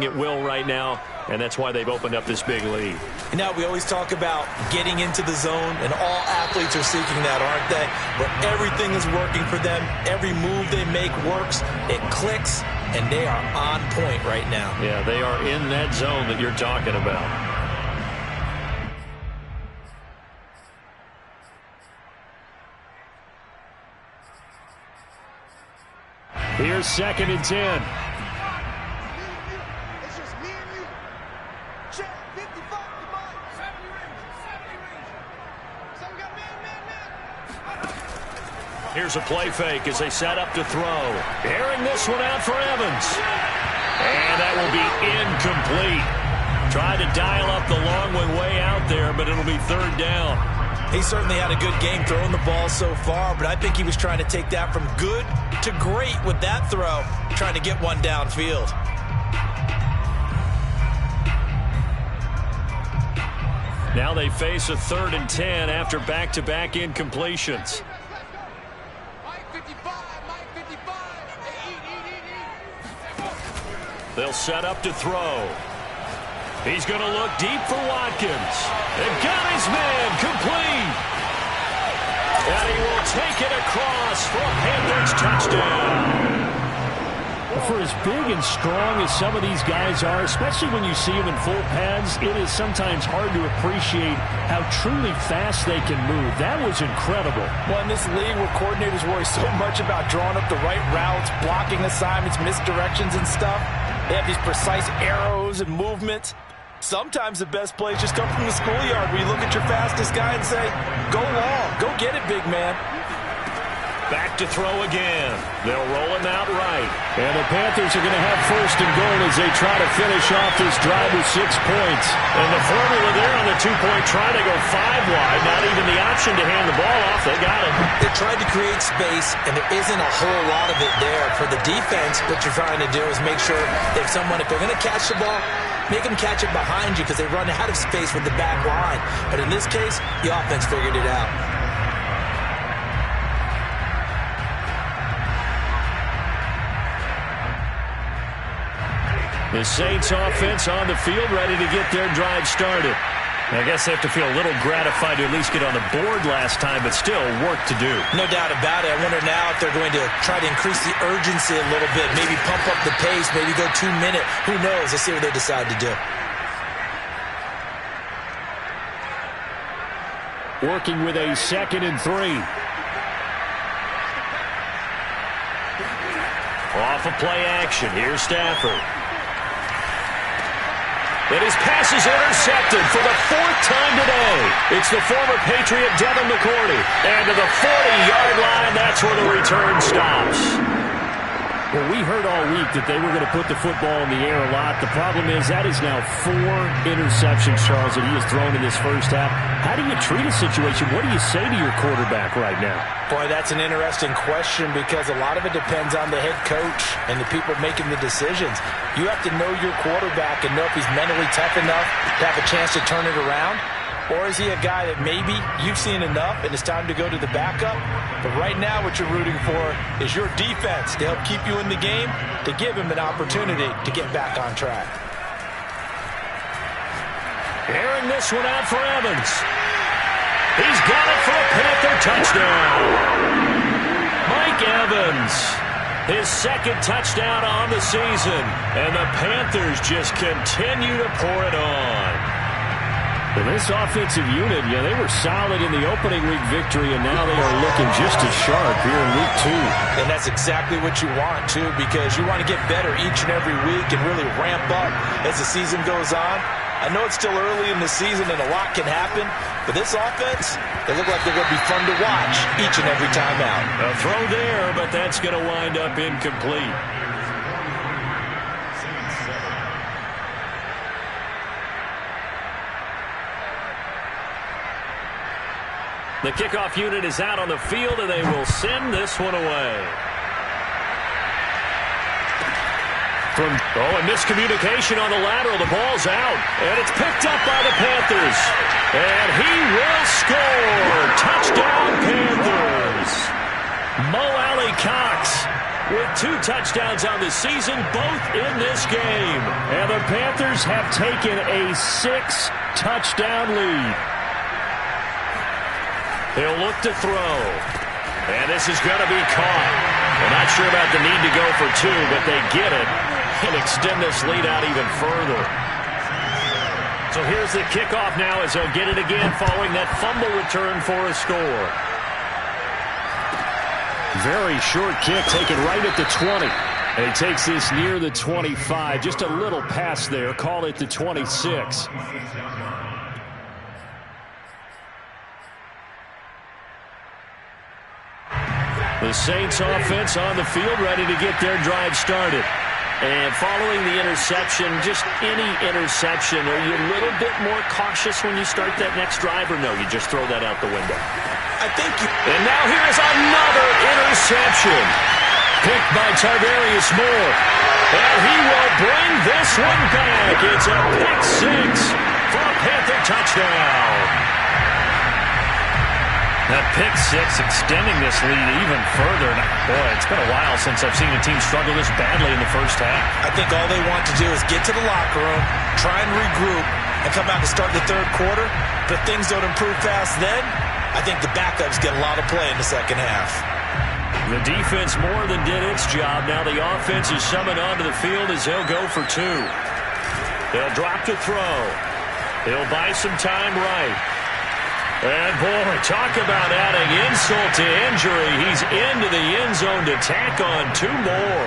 At will right now, and that's why they've opened up this big lead. And now we always talk about getting into the zone, and all athletes are seeking that, aren't they? Where everything is working for them, every move they make works, it clicks, and they are on point right now. Yeah, they are in that zone that you're talking about. Here's 2nd and 10. Here's a play fake as they set up to throw. Airing this one out for Evans. And that will be incomplete. Tried to dial up the long one way out there, but it'll be 3rd down. He certainly had a good game throwing the ball so far, but I think he was trying to take that from good to great with that throw, trying to get one downfield. Now they face a 3rd and 10 after back-to-back incompletions. They'll set up to throw. He's going to look deep for Watkins. They've got his man complete. And he will take it across for a Panthers touchdown. For as big and strong as some of these guys are, especially when you see them in full pads, it is sometimes hard to appreciate how truly fast they can move. That was incredible. Well, in this league where coordinators worry so much about drawing up the right routes, blocking assignments, misdirections and stuff, they have these precise arrows and movements. Sometimes the best plays just come from the schoolyard where you look at your fastest guy and say, go long, go get it, big man. Back to throw again. They'll roll him out right. And the Panthers are going to have 1st and goal as they try to finish off this drive with 6 points. And the formula there on the 2-point try to go 5 wide. Not even the option to hand the ball off. They got it. They tried to create space, and there isn't a whole lot of it there. For the defense, what you're trying to do is make sure if they're going to catch the ball, make them catch it behind you because they run out of space with the back line. But in this case, the offense figured it out. The Saints offense on the field, ready to get their drive started. I guess they have to feel a little gratified to at least get on the board last time, but still work to do. No doubt about it. I wonder now if they're going to try to increase the urgency a little bit, maybe pump up the pace, maybe go 2-minute. Who knows? Let's see what they decide to do. Working with a 2nd and 3. Off of play action. Here's Stafford. And his pass is intercepted for the 4th time today. It's the former Patriot Devin McCourty. And to the 40-yard line, that's where the return stops. Well, we heard all week that they were going to put the football in the air a lot. The problem is that is now 4 interceptions, Charles, that he has thrown in this first half. How do you treat a situation? What do you say to your quarterback right now? Boy, that's an interesting question because a lot of it depends on the head coach and the people making the decisions. You have to know your quarterback and know if he's mentally tough enough to have a chance to turn it around. Or is he a guy that maybe you've seen enough and it's time to go to the backup? But right now what you're rooting for is your defense to help keep you in the game, to give him an opportunity to get back on track. Airing this one out for Evans. He's got it for a Panther touchdown. Mike Evans, his 2nd touchdown on the season. And the Panthers just continue to pour it on. And this offensive unit, they were solid in the opening week victory, and now they are looking just as sharp here in week 2. And that's exactly what you want, too, because you want to get better each and every week and really ramp up as the season goes on. I know it's still early in the season and a lot can happen, but this offense, they look like they're going to be fun to watch each and every time out. A throw there, but that's going to wind up incomplete. The kickoff unit is out on the field, and they will send this one away. And miscommunication on the lateral. The ball's out, and it's picked up by the Panthers. And he will score. Touchdown, Panthers. Mo Alley Cox with 2 touchdowns on the season, both in this game. And the Panthers have taken a 6-touchdown lead. He'll look to throw. And this is going to be caught. We're not sure about the need to go for 2, but they get it and extend this lead out even further. So here's the kickoff now as they'll get it again following that fumble return for a score. Very short kick taken right at the 20. And he takes this near the 25. Just a little pass there. Call it the 26. The Saints offense on the field ready to get their drive started. And following the interception, just any interception, are you a little bit more cautious when you start that next drive, or no, you just throw that out the window? I think you... And now here's another interception. Picked by Tarvarius Moore. And he will bring this one back. It's a pick 6 for a Panther touchdown. That pick 6 extending this lead even further. Boy, it's been a while since I've seen a team struggle this badly in the first half. I think all they want to do is get to the locker room, try and regroup, and come out to start the third quarter. But if things don't improve fast then, I think the backups get a lot of play in the second half. The defense more than did its job. Now the offense is summoned onto the field as they'll go for 2. They'll drop to throw. He'll buy some time right. And, boy, talk about adding insult to injury. He's into the end zone to tack on 2 more.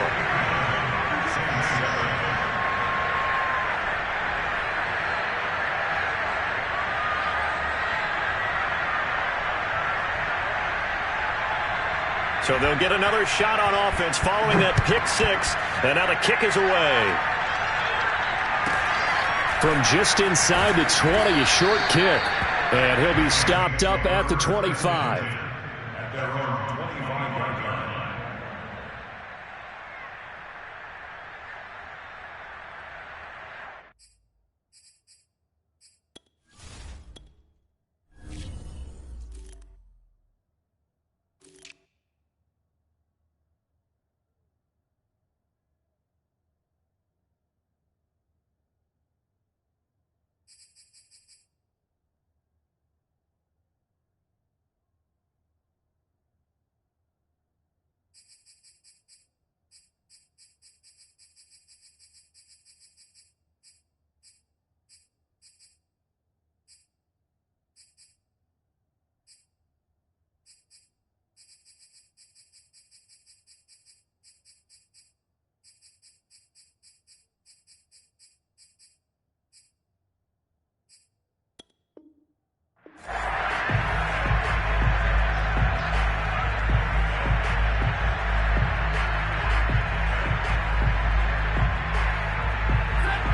So they'll get another shot on offense following that pick 6. And now the kick is away. From just inside the 20, a short kick. And he'll be stopped up at the 25.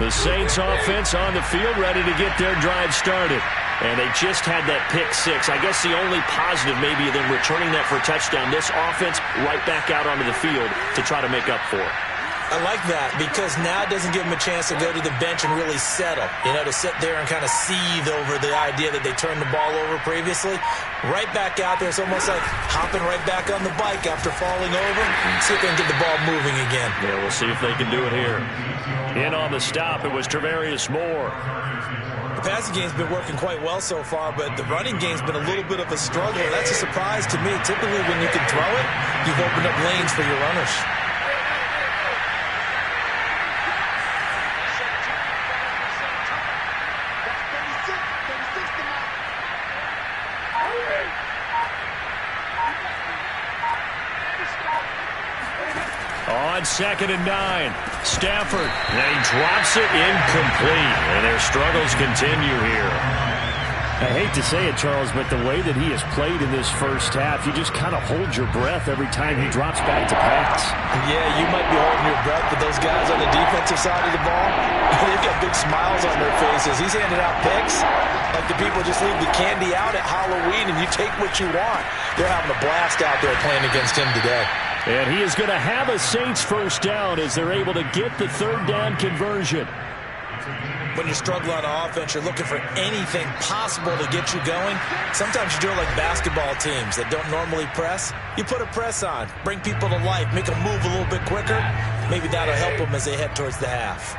The Saints offense on the field ready to get their drive started. And they just had that pick 6. I guess the only positive maybe of them returning that for a touchdown. This offense right back out onto the field to try to make up for it. I like that because now it doesn't give them a chance to go to the bench and really settle. You know, to sit there and kind of seethe over the idea that they turned the ball over previously. Right back out there. It's almost like hopping right back on the bike after falling over. See if they can get the ball moving again. Yeah, we'll see if they can do it here. In on the stop, it was Tarvarius Moore. The passing game's been working quite well so far, but the running game's been a little bit of a struggle. That's a surprise to me. Typically, when you can throw it, you've opened up lanes for your runners. On 2nd and 9, Stafford, and he drops it incomplete, and their struggles continue here. I hate to say it, Charles, but the way that he has played in this first half, you just kind of hold your breath every time he drops back to pass. Yeah, you might be holding your breath, but those guys on the defensive side of the ball, they've got big smiles on their faces. He's handing out picks like the people just leave the candy out at Halloween, and you take what you want. They're having a blast out there playing against him today. And he is going to have a Saints first down as they're able to get the 3rd down conversion. When you're struggling on offense, you're looking for anything possible to get you going. Sometimes you do it like basketball teams that don't normally press. You put a press on, bring people to life, make them move a little bit quicker. Maybe that'll help them as they head towards the half.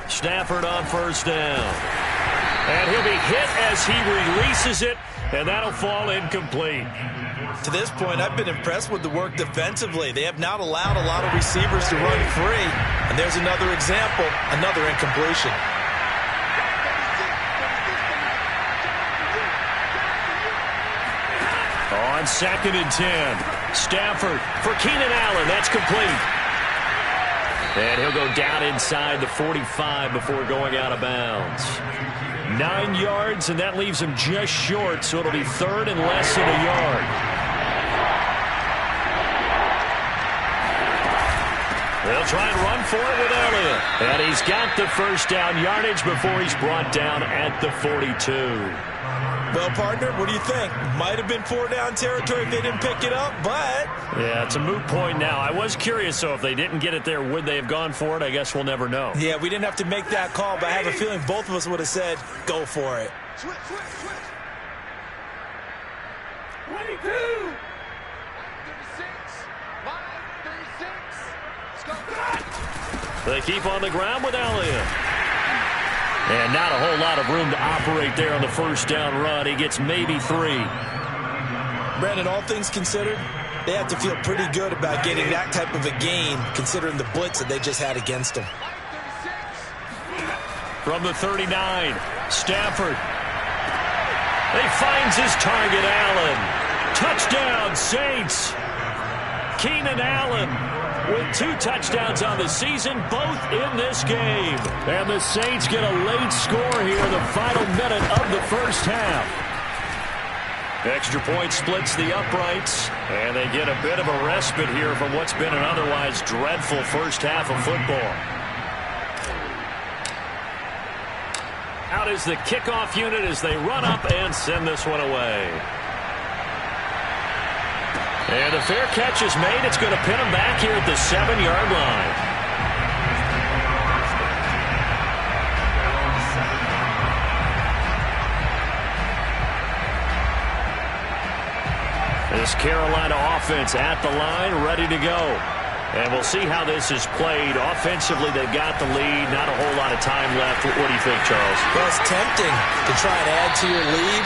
Stafford on first down. And he'll be hit as he releases it, and that'll fall incomplete. To this point, I've been impressed with the work defensively. They have not allowed a lot of receivers to run free. And there's another example, another incompletion. On 2nd and 10, Stafford for Keenan Allen. That's complete. And he'll go down inside the 45 before going out of bounds. 9 yards, and that leaves him just short, so it'll be 3rd and less than a yard. They'll try and run for it with Elliott. And he's got the first down yardage before he's brought down at the 42. Well, partner, what do you think? Might have been 4-down territory if they didn't pick it up, but... Yeah, it's a moot point now. I was curious, so if they didn't get it there, would they have gone for it? I guess we'll never know. Yeah, we didn't have to make that call, but I have a feeling both of us would have said, go for it. Switch. 22. 36. 36. Let's go. They keep on the ground with Elliott. And not a whole lot of room to operate there on the first down run. He gets maybe 3. Brandon, all things considered, they have to feel pretty good about getting that type of a gain, considering the blitz that they just had against them. From the 39, Stafford. He finds his target, Allen. Touchdown, Saints. Keenan Allen with 2 touchdowns on the season, both in this game. And the Saints get a late score here in the final minute of the first half. Extra point splits the uprights, and they get a bit of a respite here from what's been an otherwise dreadful first half of football. Out is the kickoff unit as they run up and send this one away. And a fair catch is made. It's going to pin him back here at the 7-yard line. This Carolina offense at the line, ready to go. And we'll see how this is played. Offensively, they've got the lead. Not a whole lot of time left. What do you think, Charles? Well, it's tempting to try and add to your lead,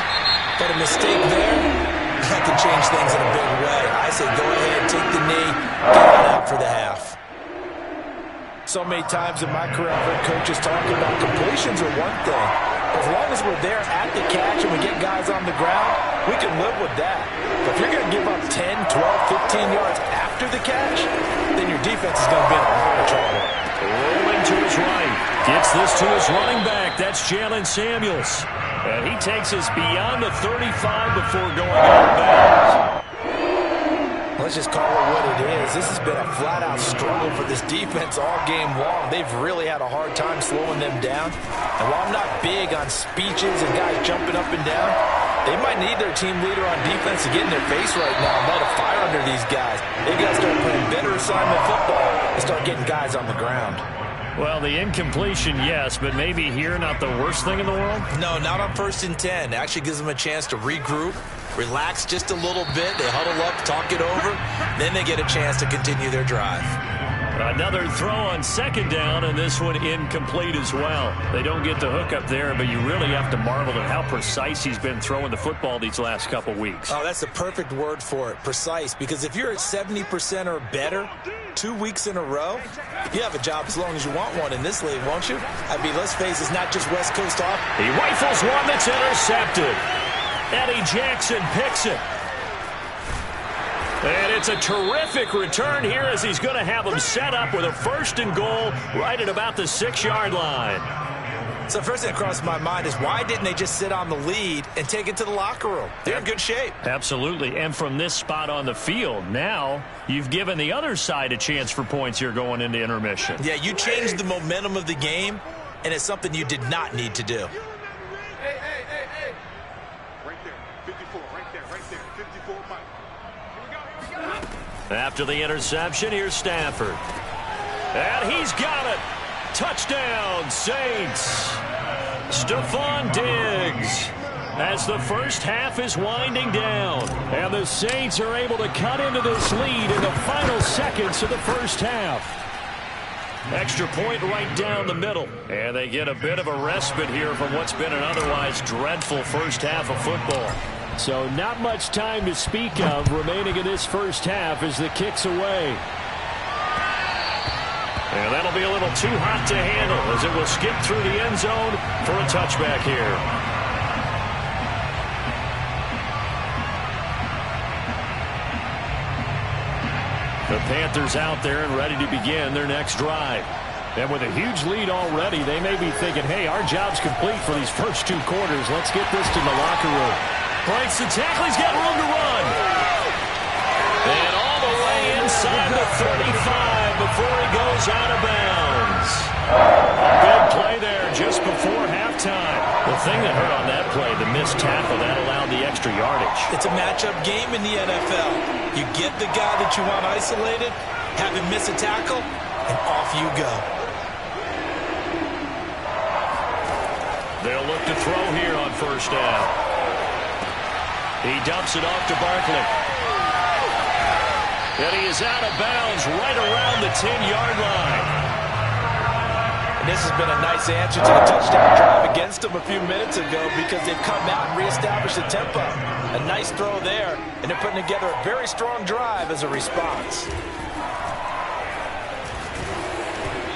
but a mistake there, that can change things in a big way. I say go ahead, take the knee, get it out for the half. So many times in my career, I've heard coaches talking about completions are one thing. As long as we're there at the catch and we get guys on the ground, we can live with that. But if you're going to give up 10, 12, 15 yards after the catch, then your defense is going to be in a lot of trouble. Rolling to his right. Gets this to his running back. That's Jalen Samuels. And he takes us beyond the 35 before going out of bounds. Let's just call it what it is. This has been a flat-out struggle for this defense all game long. They've really had a hard time slowing them down. And while I'm not big on speeches and guys jumping up and down, they might need their team leader on defense to get in their face right now and light a fire under these guys. They've got to start playing better assignment football and start getting guys on the ground. Well, the incompletion, yes, but maybe here not the worst thing in the world? No, not on 1st and 10. It actually gives them a chance to regroup, relax just a little bit. They huddle up, talk it over. Then they get a chance to continue their drive. Another throw on 2nd down, and this one incomplete as well. They don't get the hook up there, but you really have to marvel at how precise he's been throwing the football these last couple weeks. Oh, that's the perfect word for it, precise. Because if you're at 70% or better 2 weeks in a row, you have a job as long as you want one in this league, won't you? I mean, let's face it, it's not just West Coast off. He rifles one that's intercepted. Eddie Jackson picks it. And it's a terrific return here as he's going to have them set up with a 1st and goal right at about the 6-yard line. So first thing that crossed my mind is why didn't they just sit on the lead and take it to the locker room? They're in good shape. Absolutely. And from this spot on the field, now you've given the other side a chance for points here going into intermission. Yeah, you changed the momentum of the game, and it's something you did not need to do. 54, right there, 54, Mike. Here we go. After the interception, here's Stafford. And he's got it. Touchdown, Saints. Stephon Diggs. As the first half is winding down. And the Saints are able to cut into this lead in the final seconds of the first half. Extra point right down the middle. And they get a bit of a respite here from what's been an otherwise dreadful first half of football. So not much time to speak of remaining in this first half as the kick's away. And that'll be a little too hot to handle as it will skip through the end zone for a touchback here. The Panthers out there and ready to begin their next drive. And with a huge lead already, they may be thinking, hey, our job's complete for these first 2 quarters. Let's get this to the locker room. Breaks the tackle. He's got room to run. And all the way inside the 35 before he goes out of bounds. Big play there just before halftime. The thing that hurt on that play, the missed tackle, that allowed the extra yardage. It's a matchup game in the NFL. You get the guy that you want isolated, have him miss a tackle, and off you go. They'll look to throw here on first down. He dumps it off to Barkley. And he is out of bounds right around the 10-yard line. And this has been a nice answer to the touchdown drive against them a few minutes ago because they've come out and reestablished the tempo. A nice throw there, and they're putting together a very strong drive as a response.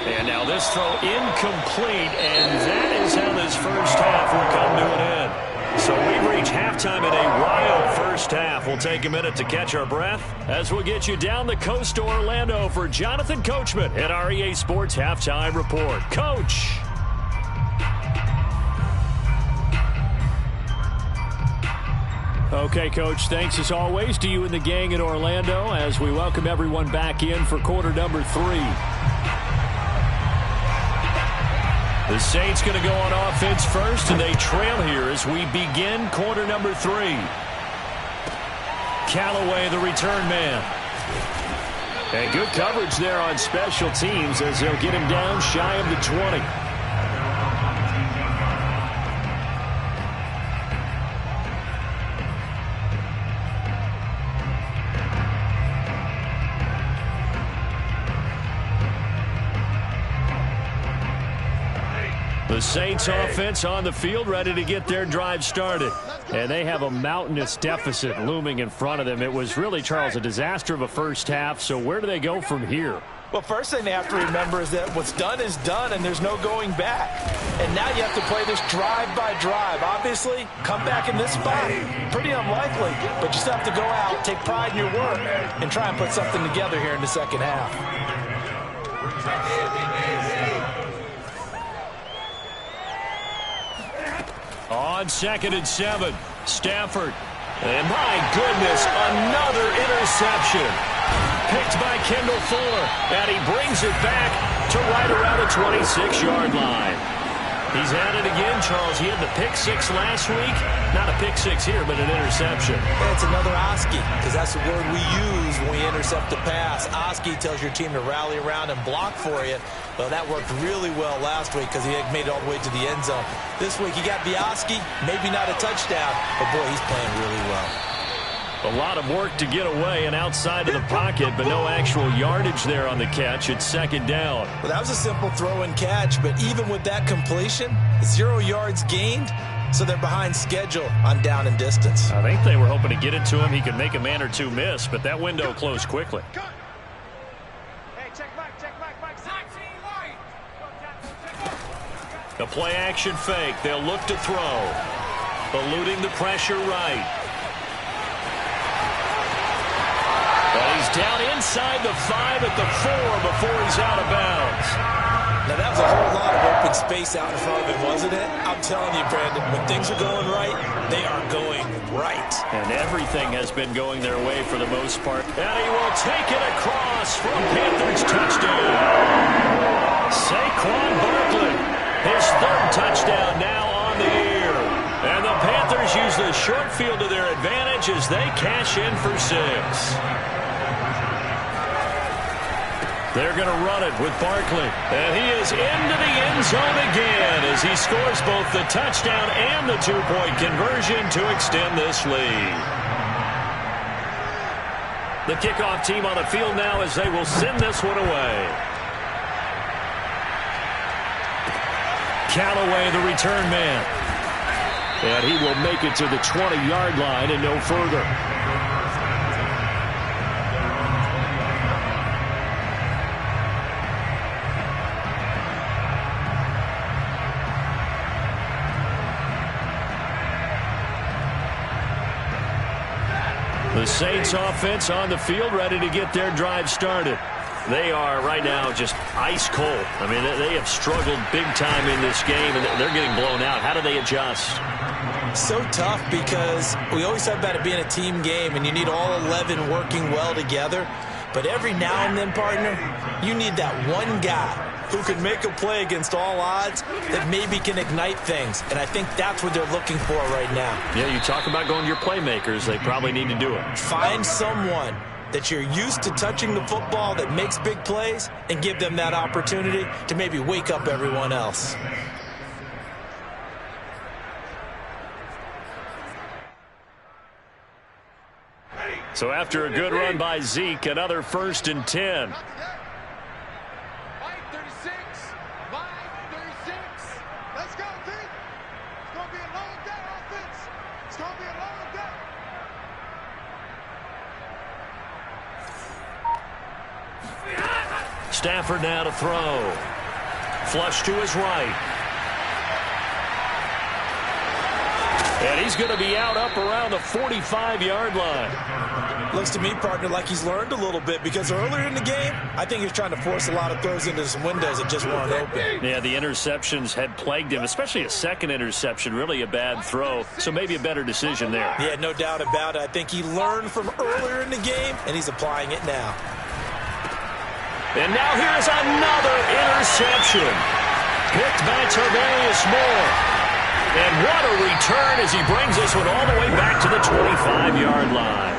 And now this throw incomplete, and that is how this first half will come to an end. So we reach halftime in a wild first half. We'll take a minute to catch our breath as we'll get you down the coast to Orlando for Jonathan Coachman at our EA Sports Halftime Report. Coach. Okay, Coach, thanks as always to you and the gang in Orlando as we welcome everyone back in for quarter number 3. The Saints going to go on offense first, and they trail here as we begin quarter number 3. Callaway, the return man. And good coverage there on special teams as they'll get him down shy of the 20. The Saints offense on the field ready to get their drive started. And they have a mountainous deficit looming in front of them. It was really, Charles, a disaster of a first half. So where do they go from here? Well, first thing they have to remember is that what's done is done and there's no going back. And now you have to play this drive by drive. Obviously, come back in this spot. Pretty unlikely, but you still have to go out, take pride in your work, and try and put something together here in the second half. On 2nd and 7, Stafford. And my goodness, another interception. Picked by Kendall Fuller. And he brings it back to right around the 26-yard line. He's at it again, Charles. He had the pick 6 last week. Not a pick 6 here, but an interception. It's another Oski, because that's the word we use when we intercept a pass. Oski tells your team to rally around and block for you. Well, that worked really well last week because he had made it all the way to the end zone. This week, he got the Oski, maybe not a touchdown, but boy, he's playing really well. A lot of work to get away and outside of the pocket, but no actual yardage there on the catch. It's 2nd down. Well, that was a simple throw and catch, but even with that completion, 0 yards gained, so they're behind schedule on down and distance. I think they were hoping to get it to him. He could make a man or two miss, but that window closed quickly. Hey, check back, Mike. The play action fake. They'll look to throw. Eluding the pressure right. But he's down inside the 5 at the 4 before he's out of bounds. Now, that was a whole lot of open space out in front of him, wasn't it? I'm telling you, Brandon, when things are going right, they are going right. And everything has been going their way for the most part. And he will take it across for a Panthers touchdown. Saquon Barkley, his 3rd touchdown now on the year. And the Panthers use the short field to their advantage as they cash in for 6. They're going to run it with Barkley. And he is into the end zone again as he scores both the touchdown and the 2-point conversion to extend this lead. The kickoff team on the field now as they will send this one away. Callaway, the return man. And he will make it to the 20-yard line and no further. The Saints offense on the field ready to get their drive started. They are right now just ice cold. I mean, they have struggled big time in this game, and they're getting blown out. How do they adjust? So tough because we always talk about it being a team game, and you need all 11 working well together. But every now and then, partner, you need that one guy who can make a play against all odds that maybe can ignite things. And I think that's what they're looking for right now. Yeah, you talk about going to your playmakers. They probably need to do it. Find someone that you're used to touching the football that makes big plays and give them that opportunity to maybe wake up everyone else. So after a good run by Zeke, another 1st and 10. Let's go, team. It's going to be a long day, offense. It's going to be a long day. Stafford now to throw. Flush to his right. And he's going to be out up around the 45-yard line. Looks to me, partner, like he's learned a little bit because earlier in the game, I think he was trying to force a lot of throws into some windows that just weren't open. Yeah, the interceptions had plagued him, especially a second interception, really a bad throw. So maybe a better decision there. Yeah, no doubt about it. I think he learned from earlier in the game, and he's applying it now. And now here's another interception. Picked by Tarvarius Moore. And what a return as he brings this one all the way back to the 25-yard line.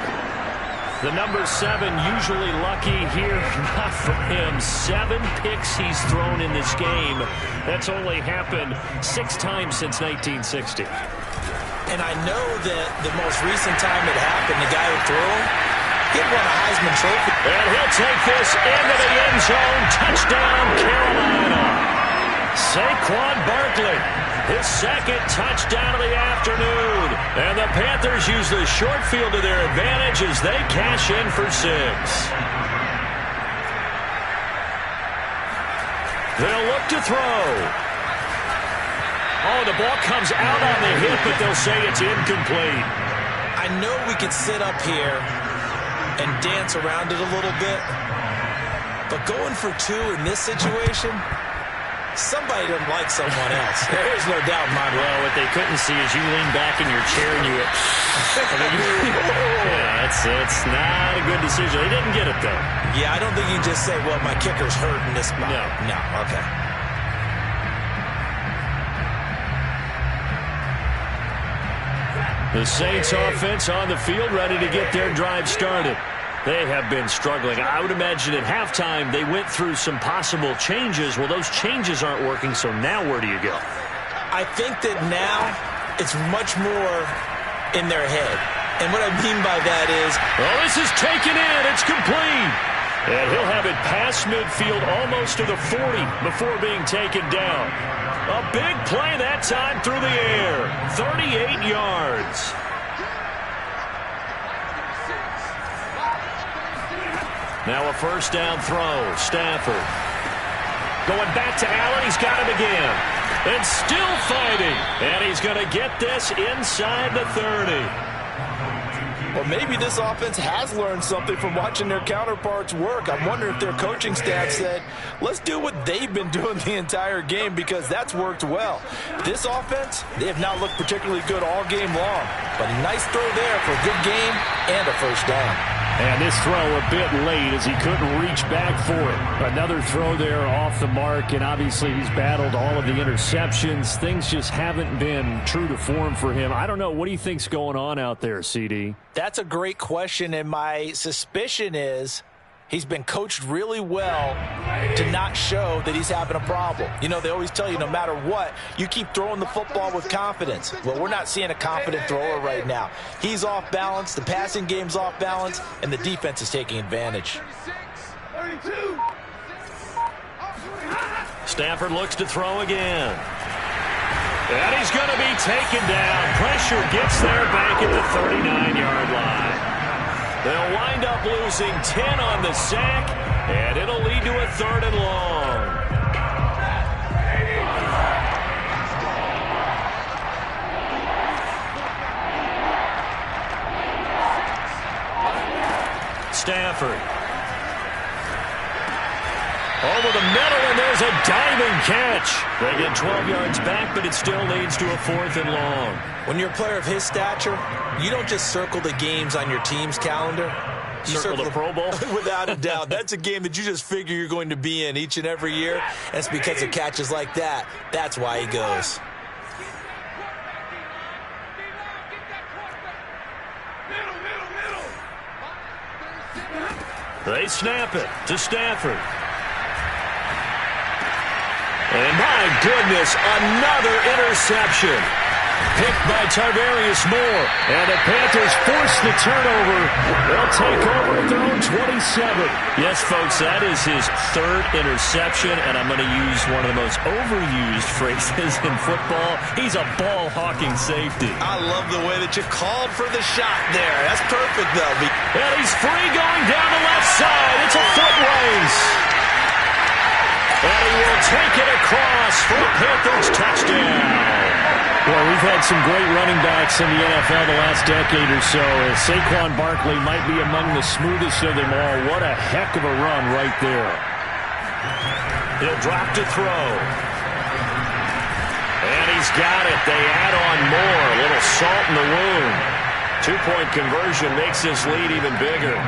The number 7 usually lucky here. Not for him. 7 picks he's thrown in this game. That's only happened 6 times since 1960. And I know that the most recent time it happened, the guy who threw him, he won a Heisman Trophy. And he'll take this into the end zone. Touchdown, Carolina. Saquon Barkley. His second touchdown of the afternoon. And the Panthers use the short field to their advantage as they cash in for 6. They'll look to throw. Oh, the ball comes out on the hip, but they'll say it's incomplete. I know we could sit up here and dance around it a little bit, but going for 2 in this situation, somebody doesn't like someone else. There's no doubt in my mind. Well, what they couldn't see is you lean back in your chair and you went, yeah, it's not a good decision. They didn't get it, though. Yeah, I don't think you can just say, well, my kicker's hurt in this spot. No, okay. The Saints offense on the field ready to get their drive started. They have been struggling. I would imagine at halftime they went through some possible changes. Well, those changes aren't working, so now where do you go? I think that now it's much more in their head. And what I mean by that is, well, this is taken in. It's complete. And he'll have it past midfield almost to the 40 before being taken down. A big play that time through the air. 38 yards. Now a first down throw. Stafford. Going back to Allen. He's got him again. And still fighting. And he's going to get this inside the 30. Well, maybe this offense has learned something from watching their counterparts work. I'm wondering if their coaching staff said, let's do what they've been doing the entire game because that's worked well. This offense, they have not looked particularly good all game long. But a nice throw there for a good game and a first down. And this throw a bit late as he couldn't reach back for it. Another throw there off the mark, and obviously he's battled all of the interceptions. Things just haven't been true to form for him. I don't know. What do you think's going on out there, CD? That's a great question, and my suspicion is he's been coached really well to not show that he's having a problem. You know, they always tell you no matter what, you keep throwing the football with confidence. Well, we're not seeing a confident thrower right now. He's off balance, the passing game's off balance, and the defense is taking advantage. Stafford looks to throw again. And he's going to be taken down. Pressure gets there back at the 39-yard line. They'll wind up losing 10 on the sack, and it'll lead to a 3rd and long. Stafford. Over the middle, and there's a diving catch. They get 12 yards back, but it still leads to a 4th and long. When you're a player of his stature, you don't just circle the games on your team's calendar. You Circle the Pro Bowl? Without a doubt. That's a game that you just figure you're going to be in each and every year. And it's because of catches like that. That's why he goes. They snap it to Stafford. And my goodness, another interception. Picked by Tarvarius Moore. And the Panthers force the turnover. They'll take over at their own 27. Yes, folks, that is his 3rd interception, and I'm going to use one of the most overused phrases in football. He's a ball-hawking safety. I love the way that you called for the shot there. That's perfect, though. And he's free going down the left side. It's a foot race. And he will take it across for a Panthers touchdown. Well, we've had some great running backs in the NFL the last decade or so. Saquon Barkley might be among the smoothest of them all. What a heck of a run right there. He'll drop to throw. And he's got it. They add on more. A little salt in the wound. 2-point conversion makes this lead even bigger.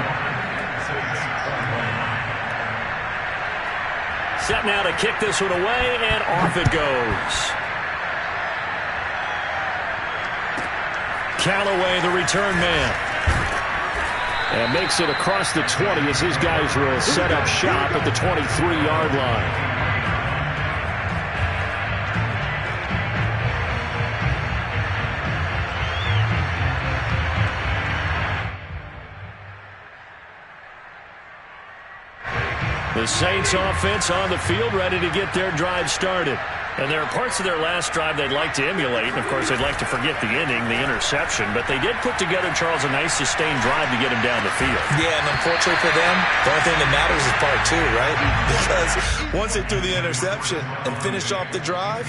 Set now to kick this one away, and off it goes. Callaway, the return man. And makes it across the 20 as his guys will set up shop at the 23-yard line. The Saints offense on the field, ready to get their drive started. And there are parts of their last drive they'd like to emulate. And, of course, they'd like to forget the ending, the interception. But they did put together, Charles, a nice sustained drive to get him down the field. Yeah, and unfortunately for them, the only thing that matters is part 2, right? Because once they threw the interception and finished off the drive,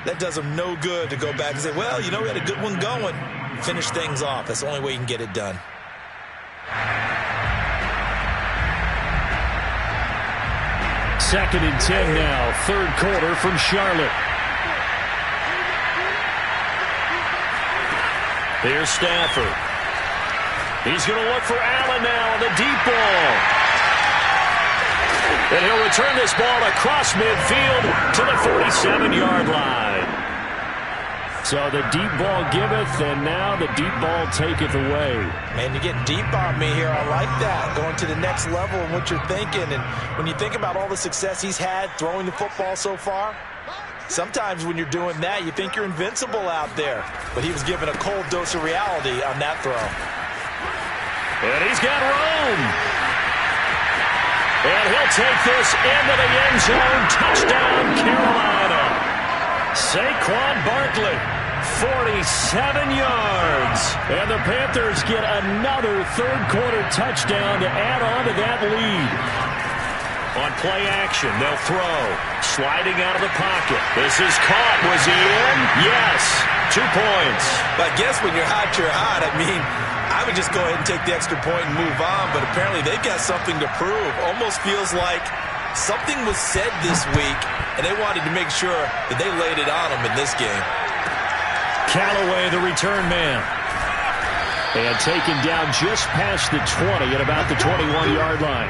that does them no good to go back and say, well, you know, we had a good one going. Finish things off. That's the only way you can get it done. Second and 10 now, 3rd quarter from Charlotte. Here's Stafford. He's going to look for Allen now on the deep ball. And he'll return this ball across midfield to the 47-yard line. So the deep ball giveth, and now the deep ball taketh away. Man, you're getting deep on me here. I like that. Going to the next level and what you're thinking. And when you think about all the success he's had throwing the football so far, sometimes when you're doing that, you think you're invincible out there. But he was given a cold dose of reality on that throw. And he's got room. And he'll take this into the end zone. Touchdown, Carolina. Saquon Barkley, 47 yards. And the Panthers get another 3rd quarter touchdown to add on to that lead. On play action, they'll throw. Sliding out of the pocket. This is caught. Was he in? Yes. 2 points. But I guess when you're hot, you're hot. I mean, I would just go ahead and take the extra point and move on. But apparently they've got something to prove. Almost feels like something was said this week, and they wanted to make sure that they laid it on them in this game. Callaway, the return man. And taken down just past the 20 at about the 21-yard line.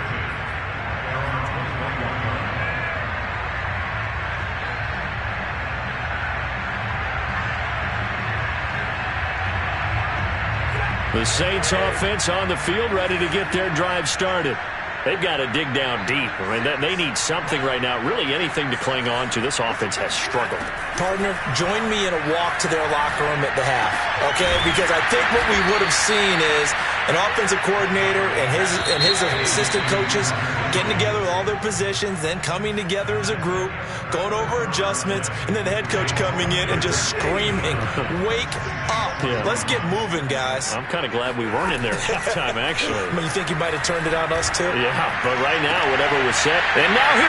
The Saints offense on the field, ready to get their drive started. They've got to dig down deep. I mean, they need something right now, really anything to cling on to. This offense has struggled. Partner, join me in a walk to their locker room at the half, okay? Because I think what we would have seen is an offensive coordinator and his assistant coaches getting together with all their positions, then coming together as a group, going over adjustments, and then the head coach coming in and just screaming, wake up. Yeah. Let's get moving, guys. I'm kind of glad we weren't in there at halftime, actually. I mean, you think you might have turned it on us, too? Yeah, but right now, whatever was said. And now here